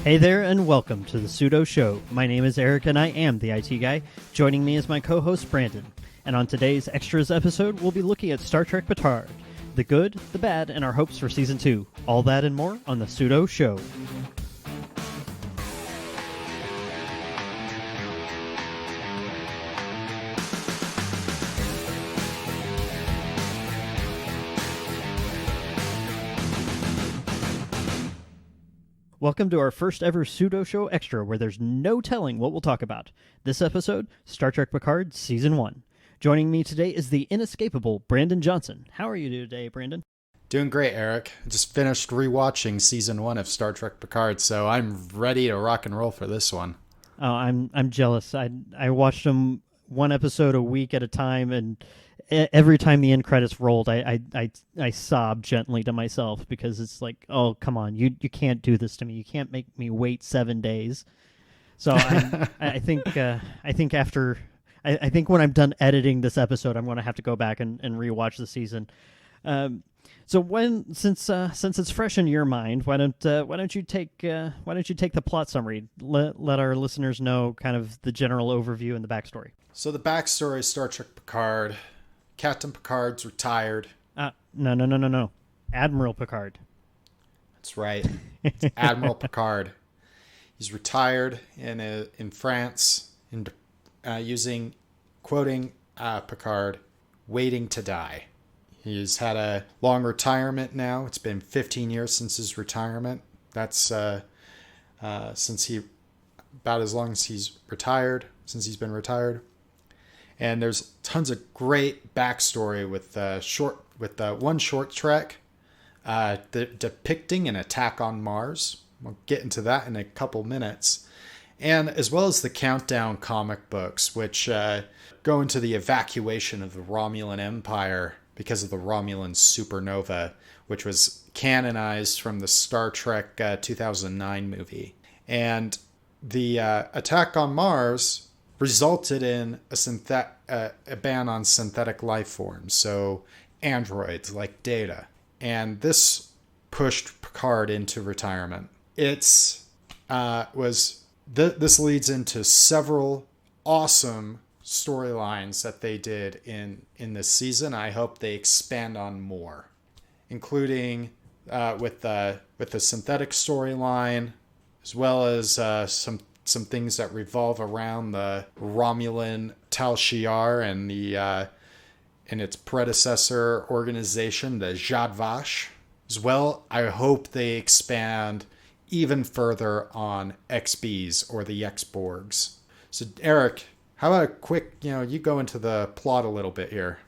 Hey there, and welcome to the Sudo Show. My name is Eric, and I am the IT guy. Joining me is my co-host, Brandon. And on today's Extras episode, we'll be looking at Star Trek Picard, the good, the bad, and our hopes for Season 2. All that and more on the Sudo Show. Welcome to our first ever Sudo Show Extra, where there's no telling what we'll talk about. This episode, Star Trek Picard, Season 1. Joining me today is the inescapable Brandon Johnson. How are you today, Brandon? Doing great, Eric. I just finished rewatching Season 1 of Star Trek Picard, so I'm ready to rock and roll for this one. Oh, I'm jealous. I watched them one episode a week at a time, and every time the end credits rolled, I sobbed gently to myself because it's like, oh, come on, you can't do this to me. You can't make me wait 7 days. So I think when I'm done editing this episode, I'm going to have to go back and rewatch the season. So since it's fresh in your mind, why don't you take the plot summary? Let our listeners know kind of the general overview and the backstory. So the backstory is Star Trek Picard. Captain Picard's retired. No. Admiral Picard. That's right. It's Admiral Picard. He's retired in France, quoting Picard, waiting to die. He's had a long retirement now. It's been 15 years since his retirement. That's about as long as he's been retired. And there's tons of great backstory with one short trek depicting an attack on Mars. We'll get into that in a couple minutes. And as well as the Countdown comic books, which go into the evacuation of the Romulan Empire because of the Romulan supernova, which was canonized from the Star Trek 2009 movie. And the attack on Mars resulted in a ban on synthetic life forms, so androids like Data. And this pushed Picard into retirement. This leads into several awesome storylines that they did in this season. I hope they expand on more, including with the synthetic storyline, as well as some things that revolve around the Romulan Tal Shiar and its predecessor organization, the Zhat Vash. As well, I hope they expand even further on XBs or the X-Borgs. So, Eric, how about a quick, you go into the plot a little bit here.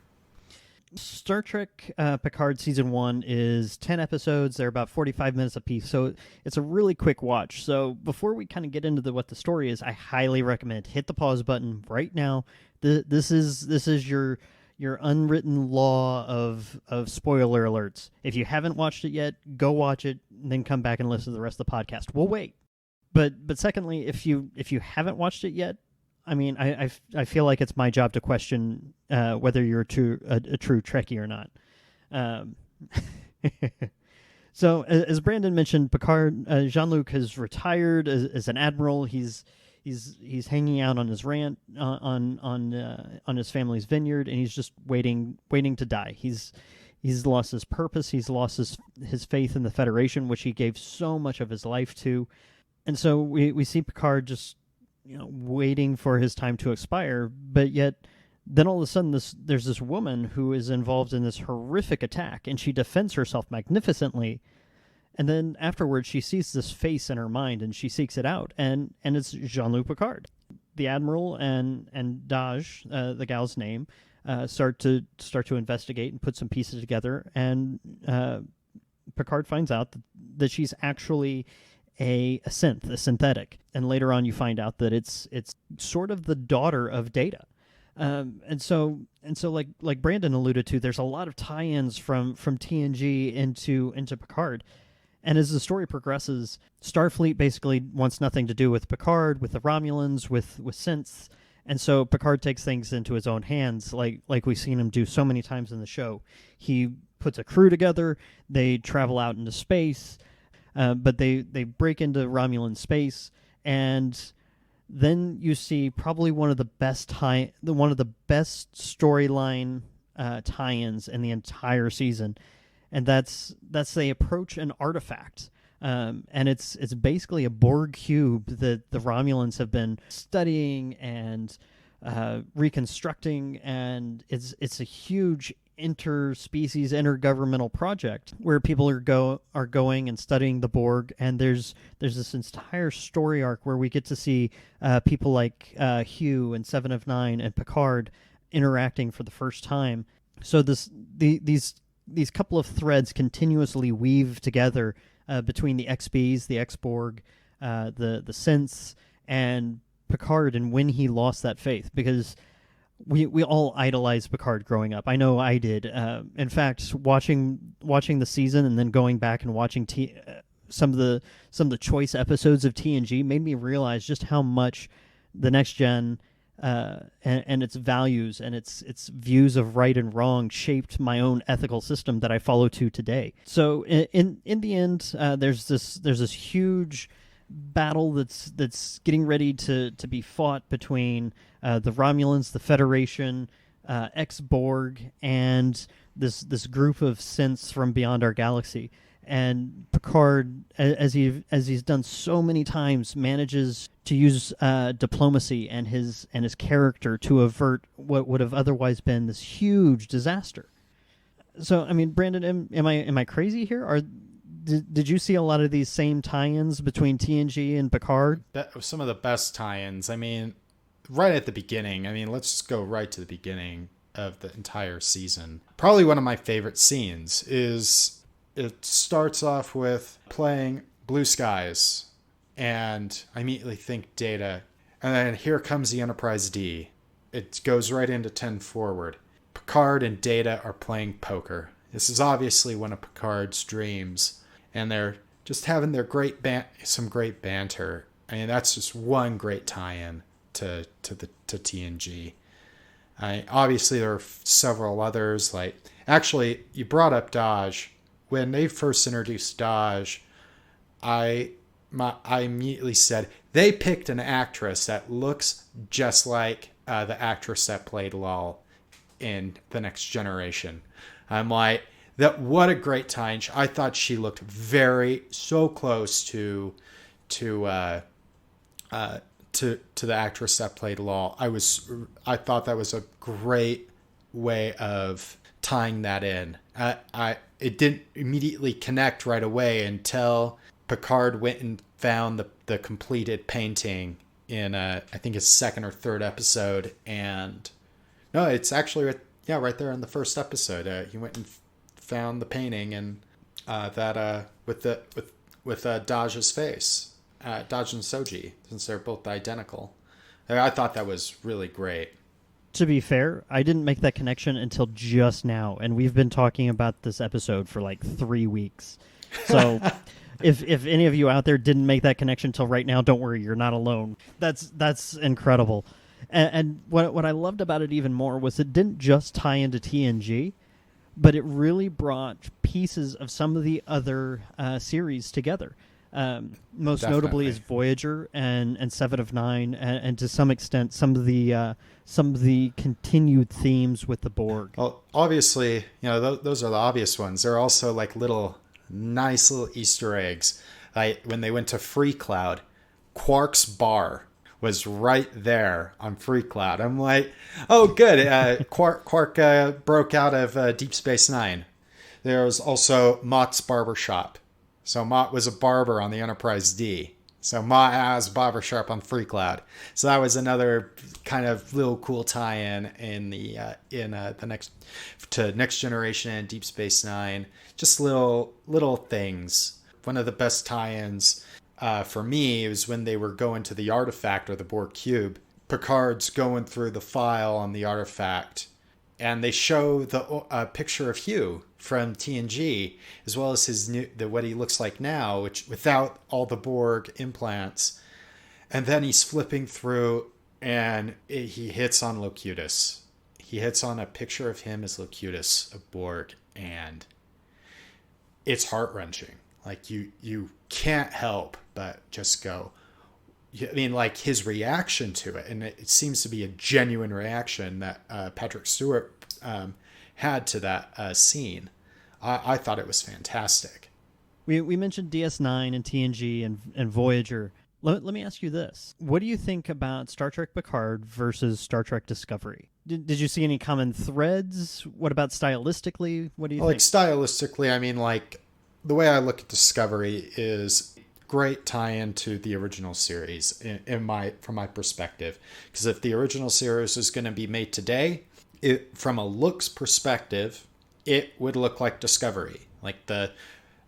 Star Trek Picard Season 1 is 10 episodes. They're about 45 minutes apiece, so it's a really quick watch. So before we kind of get into what the story is, I highly recommend hit the pause button right now. This is your unwritten law of spoiler alerts. If you haven't watched it yet, go watch it, and then come back and listen to the rest of the podcast. We'll wait. But secondly, if you haven't watched it yet, I mean, I feel like it's my job to question whether you're a true Trekkie or not. So, as Brandon mentioned, Picard, Jean-Luc has retired as an admiral. He's hanging out on his ranch on his family's vineyard, and he's just waiting to die. He's lost his purpose. He's lost his faith in the Federation, which he gave so much of his life to, and so we see Picard just waiting for his time to expire, but yet then all of a sudden there's this woman who is involved in this horrific attack, and she defends herself magnificently, and then afterwards she sees this face in her mind, and she seeks it out, and it's Jean-Luc Picard. The Admiral and Daj, the gal's name, start to investigate and put some pieces together, and Picard finds out that she's actually a synthetic, and later on you find out that it's sort of the daughter of Data, and so like Brandon alluded to, there's a lot of tie-ins from TNG into Picard, and as the story progresses, Starfleet basically wants nothing to do with Picard, with the Romulans, with synths, and so Picard takes things into his own hands, like we've seen him do so many times in the show. He puts a crew together, they travel out into space. but they break into Romulan space, and then you see probably one of the best storyline tie-ins in the entire season, and that's they approach an artifact. And it's basically a Borg cube that the Romulans have been studying and reconstructing, and it's a huge interspecies, intergovernmental project where people are going and studying the Borg, and there's this entire story arc where we get to see people like Hugh and Seven of Nine and Picard interacting for the first time. So these couple of threads continuously weave together between the XBs, the X-Borg, the synths, and Picard, and when he lost that faith, because we all idolized Picard growing up. I know I did. In fact, watching the season and then going back and watching some of the choice episodes of TNG made me realize just how much the Next Gen and its values and its views of right and wrong shaped my own ethical system that I follow to today. So in the end, there's this huge battle that's getting ready to be fought between the Romulans, the Federation, ex-Borg, and this group of synths from beyond our galaxy. And Picard, as he's done so many times, manages to use diplomacy and his character to avert what would have otherwise been this huge disaster. So, I mean, Brandon, am I crazy here? Did you see a lot of these same tie-ins between TNG and Picard? That was some of the best tie-ins. I mean, right at the beginning. I mean, let's just go right to the beginning of the entire season. Probably one of my favorite scenes is it starts off with playing Blue Skies, and I immediately think Data, and then here comes the Enterprise D. It goes right into 10 forward. Picard and Data are playing poker. This is obviously one of Picard's dreams, and they're just having their some great banter. I mean, that's just one great tie-in to TNG. Obviously, there are several others. Like, actually, you brought up Daj. When they first introduced Daj, I immediately said they picked an actress that looks just like the actress that played Lal in The Next Generation. I'm like, what a great time. I thought she looked so close to the actress that played Lal. I thought that was a great way of tying that in. It didn't immediately connect right away until Picard went and found the completed painting in I think his second or third episode, and no, it's actually right there in the first episode. He went and found the painting, and that with Daj's face, Daj and Soji, since they're both identical. I thought that was really great. To be fair, I didn't make that connection until just now, and we've been talking about this episode for like 3 weeks. So if any of you out there didn't make that connection until right now, don't worry, you're not alone. That's incredible. And what I loved about it even more was it didn't just tie into TNG, but it really brought pieces of some of the other series together. Most Definitely. Notably is Voyager and Seven of Nine, and to some extent some of the continued themes with the Borg. Well, obviously, those are the obvious ones. There are also like nice little Easter eggs. Like when they went to Free Cloud, Quark's bar was right there on Free Cloud. I'm like, oh, good. Quark broke out of Deep Space Nine. There was also Mott's barbershop. So Mott was a barber on the Enterprise D. So Mott has barbershop on Free Cloud. So that was another kind of little cool tie-in in the Next Generation and Deep Space Nine. Just little things. One of the best tie-ins for me was when they were going to the artifact or the Borg cube. Picard's going through the file on the artifact, and they show the picture of Hugh from TNG, as well as what he looks like now, which without all the Borg implants. And then he's flipping through, and he hits on Locutus. He hits on a picture of him as Locutus of Borg, and it's heart-wrenching. Like you can't help but just go. I mean, like his reaction to it, and it seems to be a genuine reaction that Patrick Stewart had to that scene. I thought it was fantastic. We mentioned DS9 and TNG and Voyager. Let me ask you this. What do you think about Star Trek Picard versus Star Trek Discovery? Did you see any common threads? What about stylistically? What do you think? Like stylistically, I mean, like the way I look at Discovery is great tie-in to the original series from my perspective. Because if the original series is going to be made today, from a looks perspective, it would look like Discovery. Like the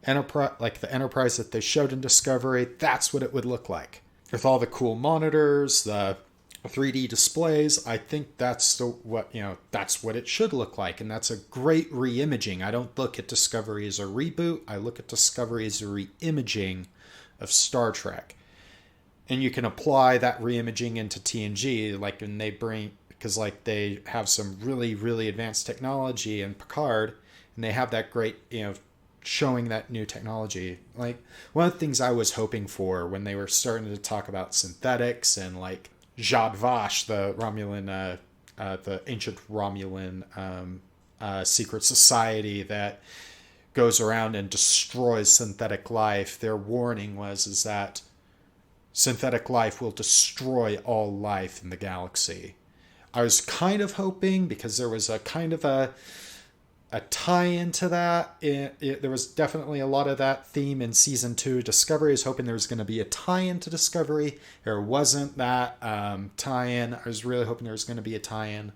Enterprise that they showed in Discovery, that's what it would look like. With all the cool monitors, the 3D displays, I think that's what it should look like. And that's a great re-imaging. I don't look at Discovery as a reboot. I look at Discovery as a re-imaging of Star Trek. And you can apply that re-imaging into TNG, like when they because like they have some really, really advanced technology in Picard, and they have that great, showing that new technology. Like one of the things I was hoping for when they were starting to talk about synthetics and like Zhat Vash, the Romulan, the ancient Romulan secret society that goes around and destroys synthetic life. Their warning is that synthetic life will destroy all life in the galaxy. I was kind of hoping, because there was a kind of a tie-in to that. There was definitely a lot of that theme in season 2. Discovery, I was hoping there was going to be a tie-in to Discovery. There wasn't that tie-in. I was really hoping there was going to be a tie-in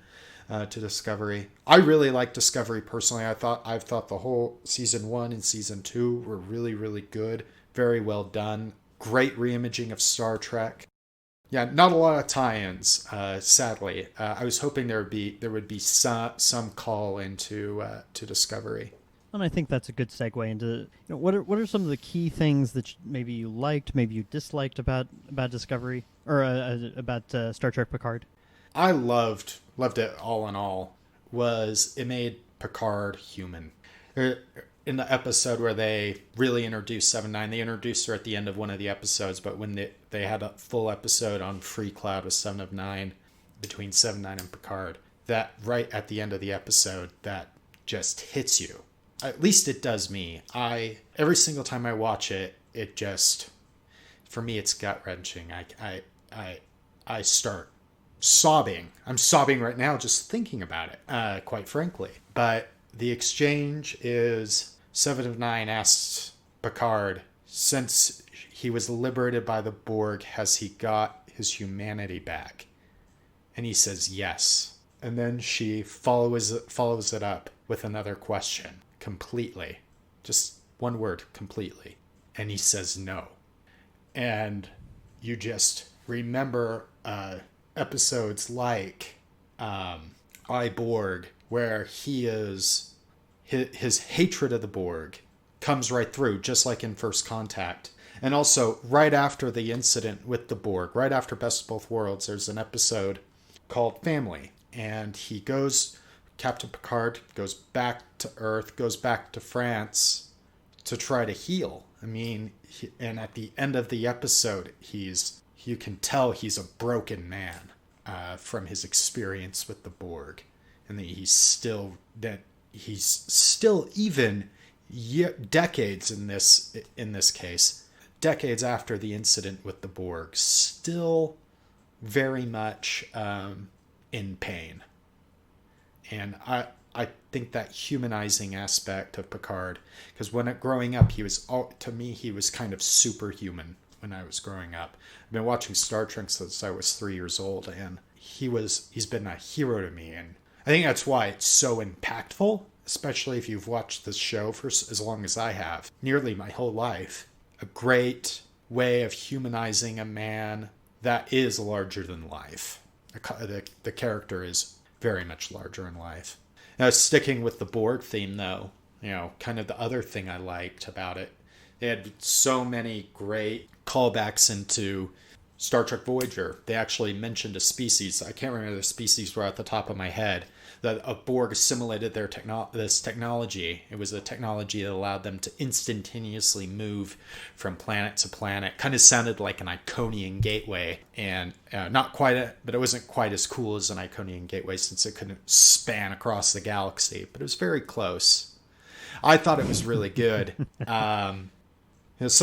to Discovery. I really like Discovery personally. I've thought the whole season 1 and season 2 were really, really good. Very well done. Great reimaging of Star Trek. Yeah, not a lot of tie-ins, sadly. I was hoping there would be some call into to Discovery. And I think that's a good segue into what are some of the key things that maybe you liked, maybe you disliked about Discovery or about Star Trek Picard. I loved it all in all. Was it made Picard human? In the episode where they really introduced 7-9, they introduced her at the end of one of the episodes, but when they had a full episode on Free Cloud with 7 of 9, between 7-9 and Picard, that right at the end of the episode, that just hits you. At least it does me. Every single time I watch it, it just, for me, it's gut-wrenching. I start sobbing. I'm sobbing right now just thinking about it, quite frankly. But the exchange is 7 of 9 asks Picard, since he was liberated by the Borg, has he got his humanity back? And he says yes. And then she follows it up with another question, completely. Just one word, completely. And he says no. And you just remember episodes like I, Borg, where his hatred of the Borg comes right through, just like in First Contact. And also, right after the incident with the Borg, right after Best of Both Worlds, there's an episode called Family. And Captain Picard goes back to Earth, goes back to France to try to heal. I mean, and at the end of the episode, you can tell he's a broken man from his experience with the Borg. And that he's still even decades in this case, decades after the incident with the Borg, still very much in pain. And I think that humanizing aspect of Picard, because growing up, he was kind of superhuman when I was growing up. I've been watching Star Trek since I was 3 years old, and he's been a hero to me. And I think that's why it's so impactful, especially if you've watched this show for as long as I have, nearly my whole life. A great way of humanizing a man that is larger than life. The character is very much larger in life. Now, sticking with the Borg theme, though, kind of the other thing I liked about it, they had so many great callbacks into Star Trek Voyager, they actually mentioned a species. I can't remember the species right at the top of my head. That a Borg assimilated this technology. It was a technology that allowed them to instantaneously move from planet to planet. Kind of sounded like an Iconian gateway, and not quite, but it wasn't quite as cool as an Iconian gateway since it couldn't span across the galaxy. But it was very close. I thought it was really good. Some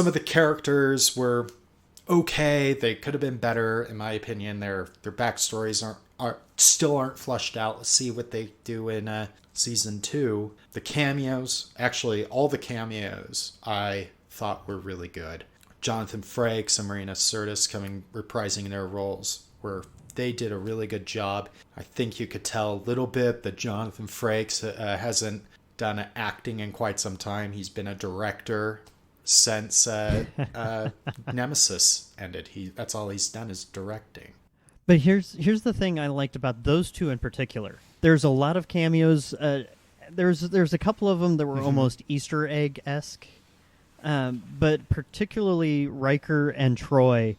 of the characters were okay. They could have been better, in my opinion. Their backstories aren't fleshed out. Let's see what they do in season 2. The cameos, actually all the cameos, I thought were really good. Jonathan Frakes and Marina Sirtis reprising their roles, where they did a really good job. I think you could tell a little bit that Jonathan Frakes hasn't done acting in quite some time. He's been a director since Nemesis ended. That's all he's done is directing. But here's the thing I liked about those two in particular. There's a lot of cameos. There's a couple of them that were almost Easter egg-esque. But particularly Riker and Troy,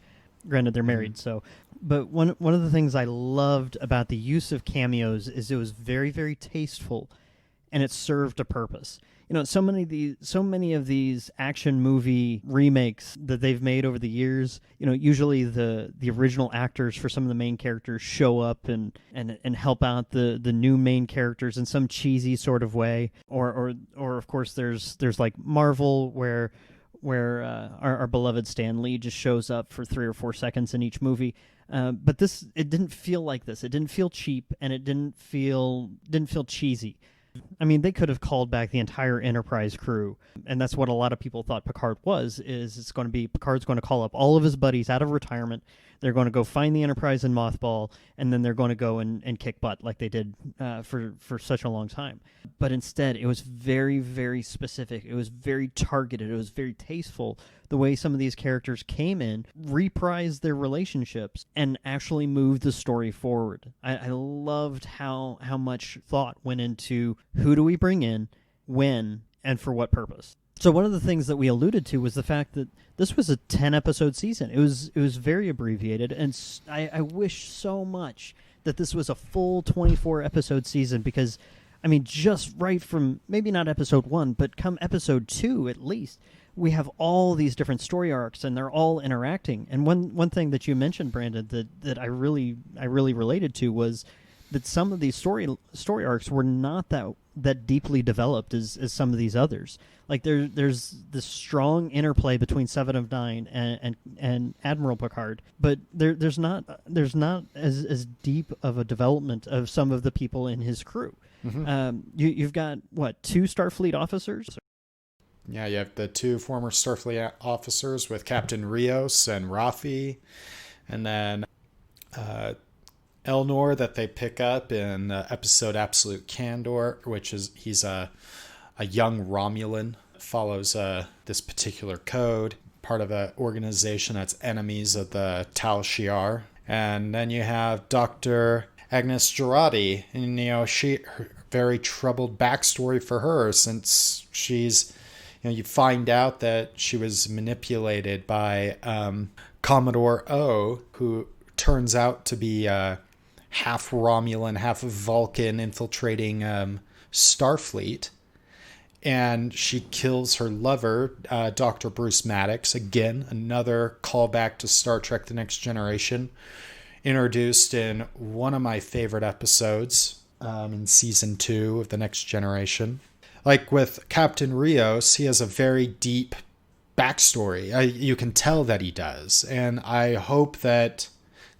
granted they're married, so. But one of the things I loved about the use of cameos is it was very, very tasteful, and it served a purpose. So many of these action movie remakes that they've made over the years, usually the original actors for some of the main characters show up and help out the new main characters in some cheesy sort of way, or of course there's like Marvel where our beloved Stan Lee just shows up for 3 or 4 seconds in each movie. But it didn't feel like this. It didn't feel cheap, and it didn't feel cheesy. I mean, they could have called back the entire Enterprise crew, and that's what a lot of people thought Picard was, is it's going to be Picard's going to call up all of his buddies out of retirement. They're going to go find the Enterprise in Mothball, and then they're going to go and kick butt like they did for such a long time. But instead, it was very, very specific. It was very targeted. It was very tasteful. The way some of these characters came in, reprised their relationships, and actually moved the story forward. I loved how much thought went into who do we bring in, when, and for what purpose. So one of the things that we alluded to was the fact that this was a 10-episode season. It was very abbreviated, and I wish so much that this was a full 24-episode season, because, I mean, just right from, maybe not episode 1, but come episode 2 at least, we have all these different story arcs, and they're all interacting. And one thing that you mentioned, Brandon, that I really related to was that some of these story arcs were not that deeply developed as some of these others. Like there's this strong interplay between Seven of Nine and Admiral Picard, but there's not as deep of a development of some of the people in his crew. You've got 2 Starfleet officers. Yeah, you have the 2 former Starfleet officers with Captain Rios and Rafi, and then Elnor that they pick up in the episode Absolute Candor, which is he's a young Romulan, follows this particular code, part of an organization that's enemies of the Tal Shiar. And then you have Dr. Agnes Jurati, and her very troubled backstory for her, since she's, you find out that she was manipulated by Commodore O, who turns out to be half Romulan, half Vulcan, infiltrating Starfleet. And she kills her lover, Dr. Bruce Maddox. Again, another callback to Star Trek The Next Generation, introduced in one of my favorite episodes in season 2 of The Next Generation. Like with Captain Rios, he has a very deep backstory. You can tell that he does. And I hope that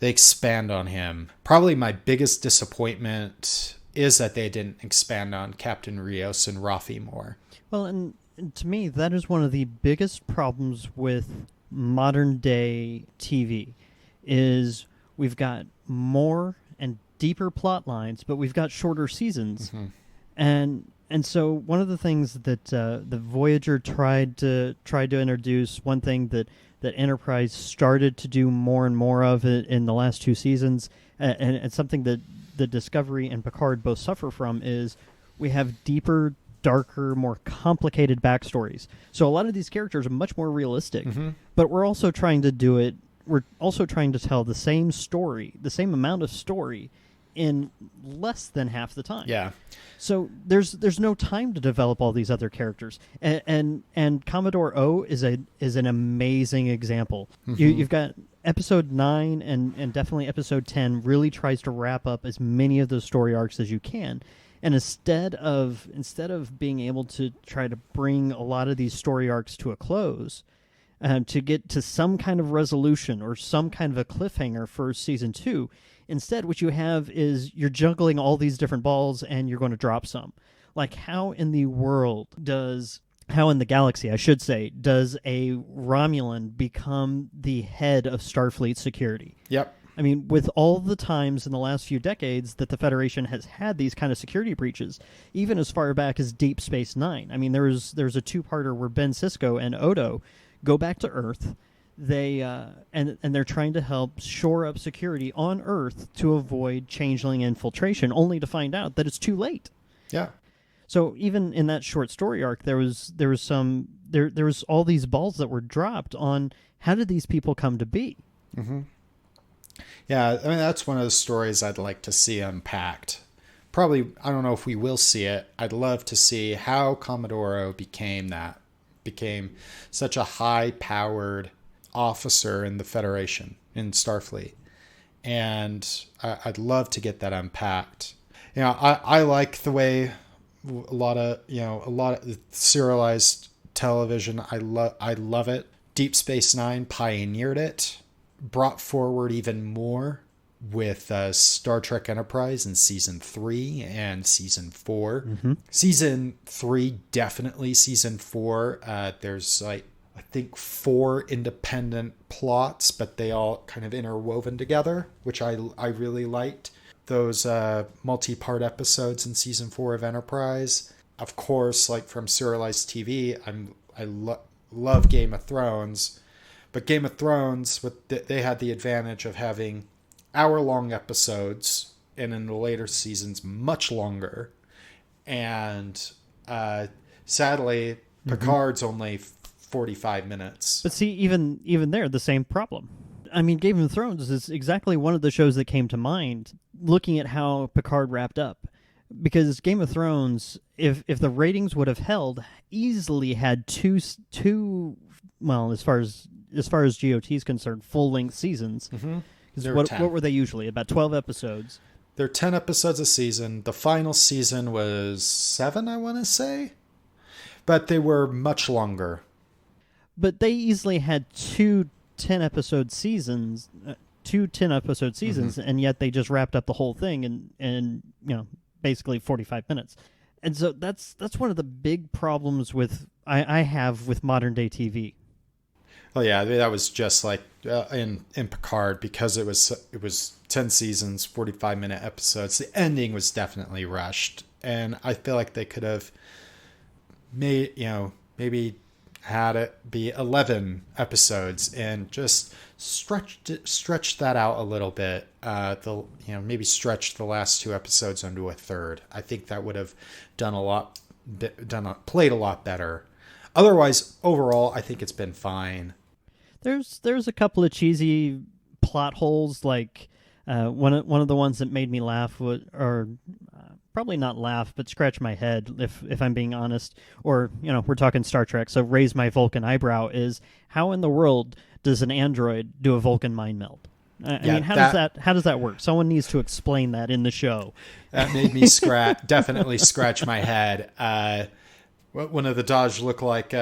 they expand on him. Probably my biggest disappointment is that they didn't expand on Captain Rios and Rafi more. Well, and to me, that is one of the biggest problems with modern day TV, is we've got more and deeper plot lines, but we've got shorter seasons. And so one of the things that the Voyager tried to introduce, one thing that Enterprise started to do more and more of it in the last 2 seasons, and something that the Discovery and Picard both suffer from, is we have deeper, darker, more complicated backstories. So a lot of these characters are much more realistic, but we're also trying to do it we're also trying to tell the same story, the same amount of story, in less than half the time. Yeah. So there's no time to develop all these other characters, and Commodore O is an amazing example. Mm-hmm. You've got episode 9 and definitely episode 10 really tries to wrap up as many of those story arcs as you can, and instead of being able to try to bring a lot of these story arcs to a close, to get to some kind of resolution or some kind of a cliffhanger for season 2. Instead, what you have is you're juggling all these different balls and you're going to drop some. Like, how in the galaxy, I should say, does a Romulan become the head of Starfleet security? Yep. I mean, with all the times in the last few decades that the Federation has had these kind of security breaches, even as far back as Deep Space Nine. I mean, there's a two-parter where Ben Sisko and Odo go back to Earth. They and they're trying to help shore up security on Earth to avoid changeling infiltration, only to find out that it's too late. Yeah. So even in that short story arc, there was all these balls that were dropped on how did these people come to be. Mm-hmm. Yeah, I mean, that's one of the stories I'd like to see unpacked. Probably, I don't know if we will see it. I'd love to see how Commodore O became such a high-powered officer in the Federation, in Starfleet. And I'd love to get that unpacked. You know, I like the way a lot of serialized television, I love it. Deep Space Nine pioneered it, brought forward even more with Star Trek Enterprise in season 3 and season 4. Mm-hmm. Season 3, definitely. Season 4, there's I think 4 independent plots, but they all kind of interwoven together, which I really liked. Those multi-part episodes in season 4 of Enterprise. Of course, like from serialized TV, I love Game of Thrones, but Game of Thrones, they had the advantage of having hour-long episodes, and in the later seasons, much longer. And sadly, Picard's only 45 minutes. But see, even there, the same problem. I mean, Game of Thrones is exactly one of the shows that came to mind looking at how Picard wrapped up. Because Game of Thrones, if the ratings would have held, easily had two well, as far as GOT is concerned, full-length seasons. Mm-hmm. What were they usually? About 12 episodes. They're 10 episodes a season. The final season was 7, I want to say. But they were much longer. But they easily had two 10-episode seasons, Mm-hmm. and yet they just wrapped up the whole thing in basically 45 minutes. And so that's one of the big problems I have with modern day TV. Oh yeah, that was just like in Picard, because it was 10 seasons, 45-minute episodes. The ending was definitely rushed, and I feel like they could have made, maybe had it be 11 episodes and just stretch that out a little bit. Maybe stretch the last 2 episodes into a third. I think that would have played a lot better. Otherwise, overall, I think it's been fine. There's a couple of cheesy plot holes, like one of the ones that made me laugh probably not laugh, but scratch my head if I'm being honest. Or we're talking Star Trek, so raise my Vulcan eyebrow is how in the world does an android do a Vulcan mind meld? I mean, how does that work? Someone needs to explain that in the show. That made me definitely scratch my head. One of the Dodge looked like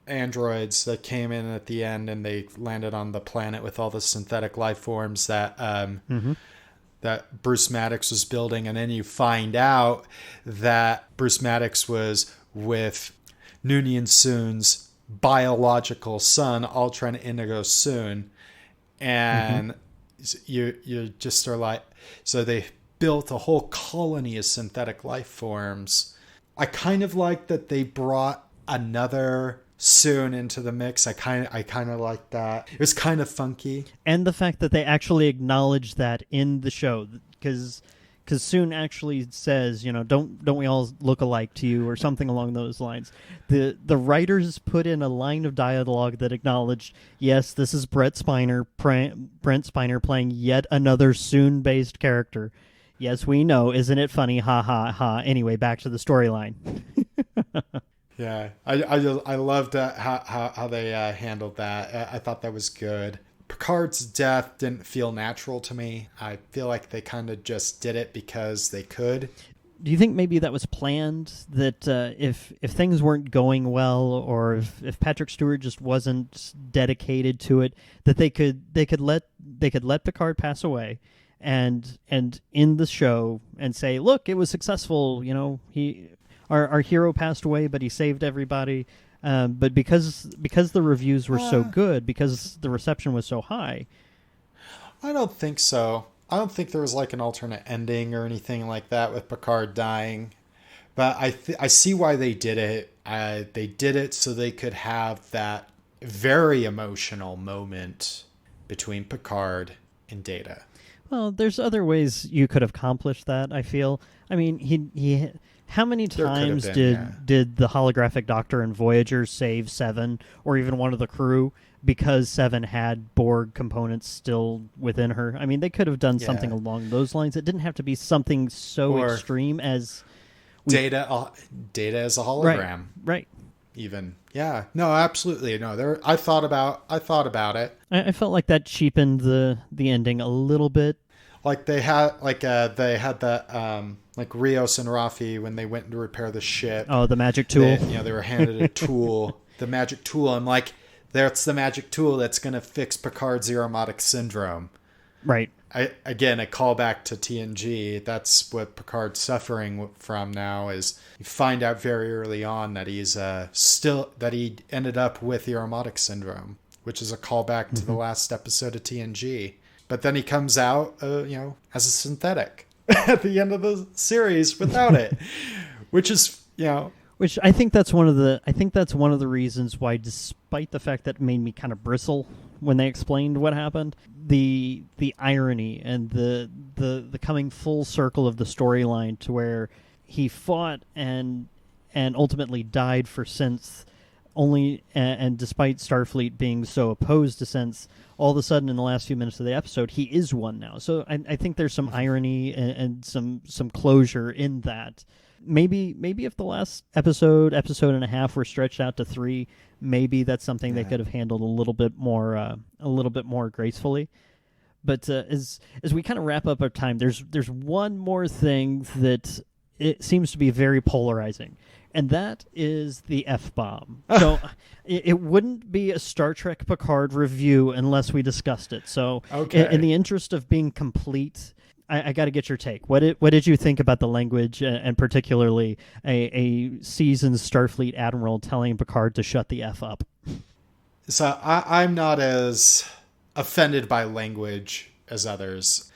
androids that came in at the end, and they landed on the planet with all the synthetic life forms that that Bruce Maddox was building, and then you find out that Bruce Maddox was with Noonien Soon's biological son, Ultron Indigo Soon, and you just are like, so they built a whole colony of synthetic life forms. I kind of like that they brought another Soon into the mix. I kind of like that. It was kind of funky, and the fact that they actually acknowledged that in the show, because Soon actually says, don't we all look alike to you, or something along those lines. The writers put in a line of dialogue that acknowledged, yes, this is Brent Spiner playing yet another Soon-based character. Yes, we know. Isn't it funny? Ha, ha, ha. Anyway, back to the storyline. Yeah, I loved how they handled that. I thought that was good. Picard's death didn't feel natural to me. I feel like they kind of just did it because they could. Do you think maybe that was planned? That if things weren't going well, or if Patrick Stewart just wasn't dedicated to it, that they could let Picard pass away, and end the show and say, look, it was successful. Our hero passed away, but he saved everybody. But because the reviews were so good, because the reception was so high. I don't think so. I don't think there was like an alternate ending or anything like that with Picard dying. But I see why they did it. They did it so they could have that very emotional moment between Picard and Data. Well, there's other ways you could have accomplished that, I feel. I mean, he how many times did the holographic Doctor and Voyager save Seven, or even one of the crew, because Seven had Borg components still within her? I mean, they could have done something along those lines. It didn't have to be something so extreme as Data as a hologram. Right. Even. Yeah. No, absolutely. No, I thought about it. I felt like that cheapened the ending a little bit. Like they had that like Rios and Rafi when they went to repair the ship. Oh, the magic tool. They were handed a tool, the magic tool. I'm like, that's the magic tool that's going to fix Picard's Aromatic syndrome. Right. Again, a callback to TNG. That's what Picard's suffering from now. Is you find out very early on that he's that he ended up with Aromatic syndrome, which is a callback to the last episode of TNG. But then he comes out, as a synthetic at the end of the series without it, which is, Which I think that's one of the reasons why, despite the fact that it made me kind of bristle when they explained what happened, the irony and the coming full circle of the storyline to where he fought and ultimately died for Synth, only and despite Starfleet being so opposed to Synth, all of a sudden in the last few minutes of the episode, he is one now. So I think there's some irony and some closure in that. Maybe if the last episode and a half were stretched out to 3, maybe that's something they could have handled a little bit more gracefully. But as we kind of wrap up our time, there's one more thing that it seems to be very polarizing, and that is the F-bomb. So it wouldn't be a Star Trek Picard review unless we discussed it. So in the interest of being complete, I got to get your take. What did you think about the language, and particularly a seasoned Starfleet admiral telling Picard to shut the F up? So I'm not as offended by language as others.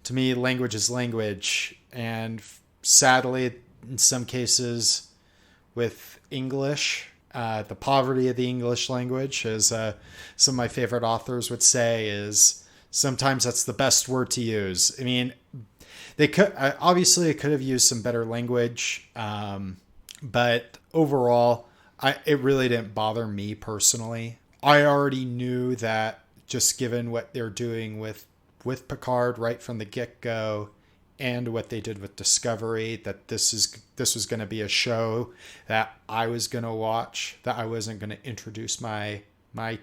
To me, language is language, and sadly, in some cases, with English, the poverty of the English language, as some of my favorite authors would say, is sometimes that's the best word to use. I mean, they could have used some better language, but overall, it really didn't bother me personally. I already knew that, just given what they're doing with Picard right from the get-go, and what they did with Discovery, that this was going to be a show that I was going to watch, that I wasn't going to introduce my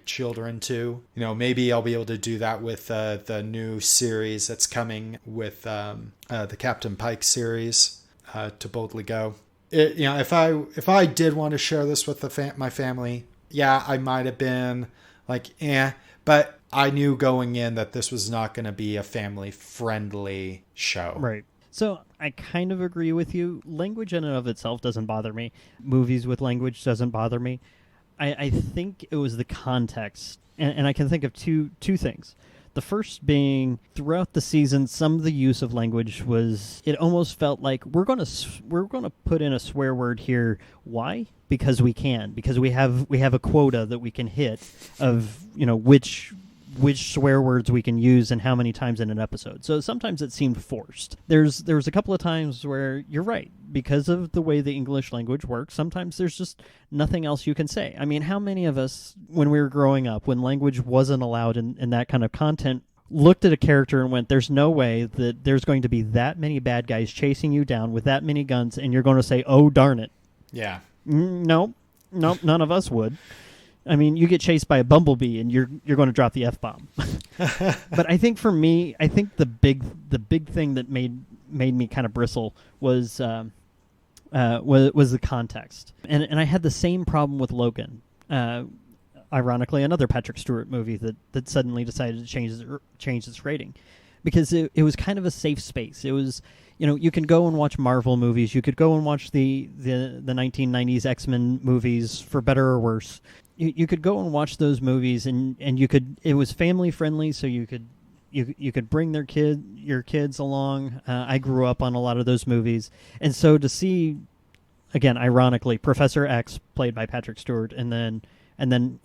children to. Maybe I'll be able to do that with the new series that's coming with the Captain Pike series, To Boldly Go. If I did want to share this with my family, I might have been like, but I knew going in that this was not going to be a family-friendly show. Right. So I kind of agree with you. Language in and of itself doesn't bother me. Movies with language doesn't bother me. I think it was the context, and I can think of two things. The first being, throughout the season, some of the use of language it almost felt like we're going to put in a swear word here. Why? Because we can. Because we have a quota that we can hit of which which swear words we can use and how many times in an episode. So sometimes it seemed forced. There was a couple of times where you're right, because of the way the English language works, sometimes there's just nothing else you can say. I mean, how many of us, when we were growing up, when language wasn't allowed in that kind of content, looked at a character and went, there's no way that there's going to be that many bad guys chasing you down with that many guns, and you're going to say, oh, darn it. Yeah. Nope, none of us would. I mean, you get chased by a bumblebee and you're going to drop the F-bomb. But I think for me, the big thing that made me kind of bristle was the context. And I had the same problem with Logan. Ironically, another Patrick Stewart movie that suddenly decided to change its rating, because it was kind of a safe space. It was, you can go and watch Marvel movies. You could go and watch the 1990s X-Men movies, for better or worse. You could go and watch those movies, and it was family friendly, so you could bring your kids along. I grew up on a lot of those movies, and so to see, again, ironically, Professor X played by Patrick Stewart, and then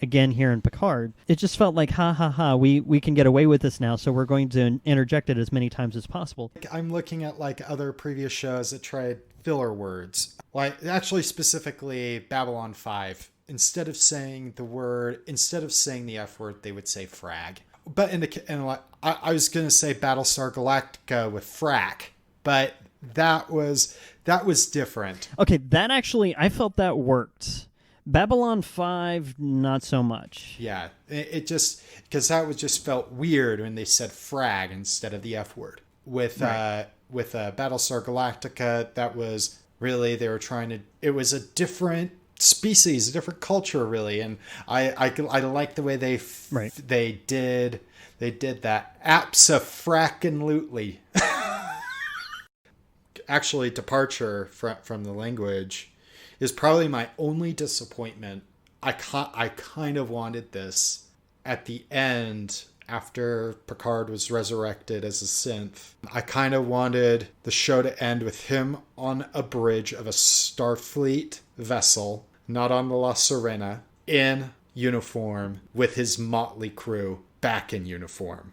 again here in Picard, it just felt like, we can get away with this now, so we're going to interject it as many times as possible. I'm looking at other previous shows that tried filler words, actually specifically Babylon 5. Instead of saying the F word, they would say frag. But I was going to say Battlestar Galactica with frack, but that was different. Okay, that actually, I felt that worked. Babylon 5, not so much. Yeah, it just, because that just felt weird when they said frag instead of the F word. With Battlestar Galactica, that was really, they were trying to, it was a different species, a different culture, really, and I like the way they did that. Abso-frackin-lutely. Actually, departure from the language is probably my only disappointment. I kind of wanted this at the end, after Picard was resurrected as a synth. I kind of wanted the show to end with him on a bridge of a Starfleet vessel, not on the La Sirena, in uniform, with his motley crew back in uniform.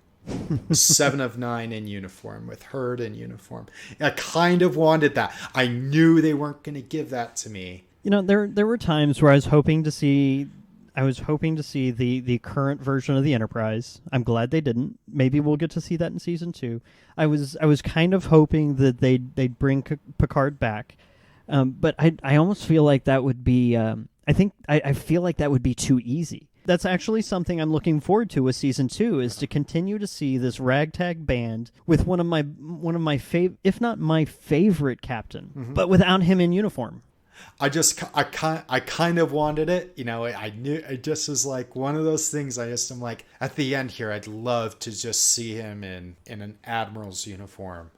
7 of 9 in uniform, with Hurd in uniform. I kind of wanted that. I knew they weren't going to give that to me. There were times where I was hoping to see the current version of the Enterprise. I'm glad they didn't. Maybe we'll get to see that in season 2. I was kind of hoping that they'd bring Picard back, but I almost feel like that would be. I feel like that would be too easy. That's actually something I'm looking forward to with season 2, is to continue to see this ragtag band with one of my if not my favorite captain, but without him in uniform. I kind of wanted it. I knew it just was like one of those things. I'm like, at the end here, I'd love to just see him in an admiral's uniform.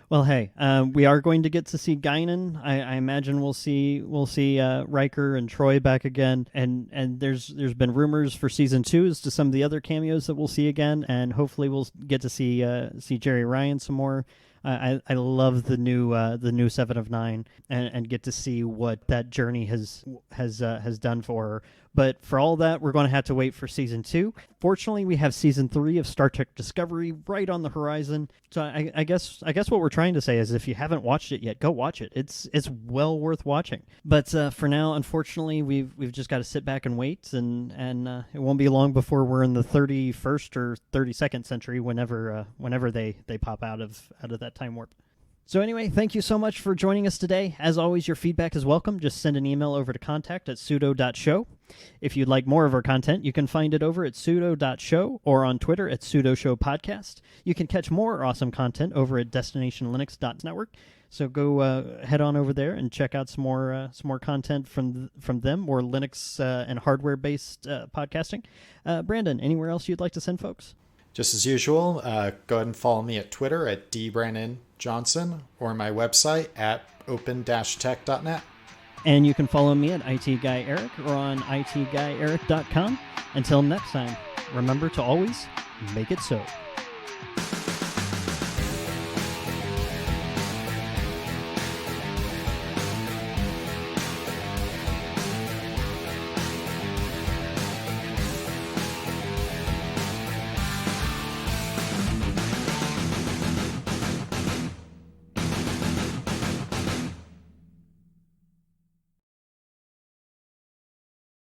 Well, hey, we are going to get to see Guinan. I imagine we'll see Riker and Troy back again, and there's been rumors for season 2 as to some of the other cameos that we'll see again, and hopefully we'll get to see Jerry Ryan some more. I love the new 7 of 9 and get to see what that journey has done for her. But for all that, we're going to have to wait for season 2. Fortunately, we have season 3 of Star Trek Discovery right on the horizon. So I guess what we're trying to say is, if you haven't watched it yet, go watch it. It's well worth watching. But for now, unfortunately, we've just got to sit back and wait, and it won't be long before we're in the 31st or 32nd century whenever they pop out of that time warp. So anyway, thank you so much for joining us today. As always, your feedback is welcome. Just send an email over to contact@sudo.show. If you'd like more of our content, you can find it over at sudo.show or on Twitter at Sudo Show Podcast. You can catch more awesome content over at destinationlinux.network. So go head on over there and check out some more content from them, more Linux and hardware-based podcasting. Brandon, anywhere else you'd like to send folks? Just as usual, go ahead and follow me at Twitter at dbrannonjohnson, or my website at open-tech.net. And you can follow me at itguyeric or on itguyeric.com. Until next time, remember to always make it so.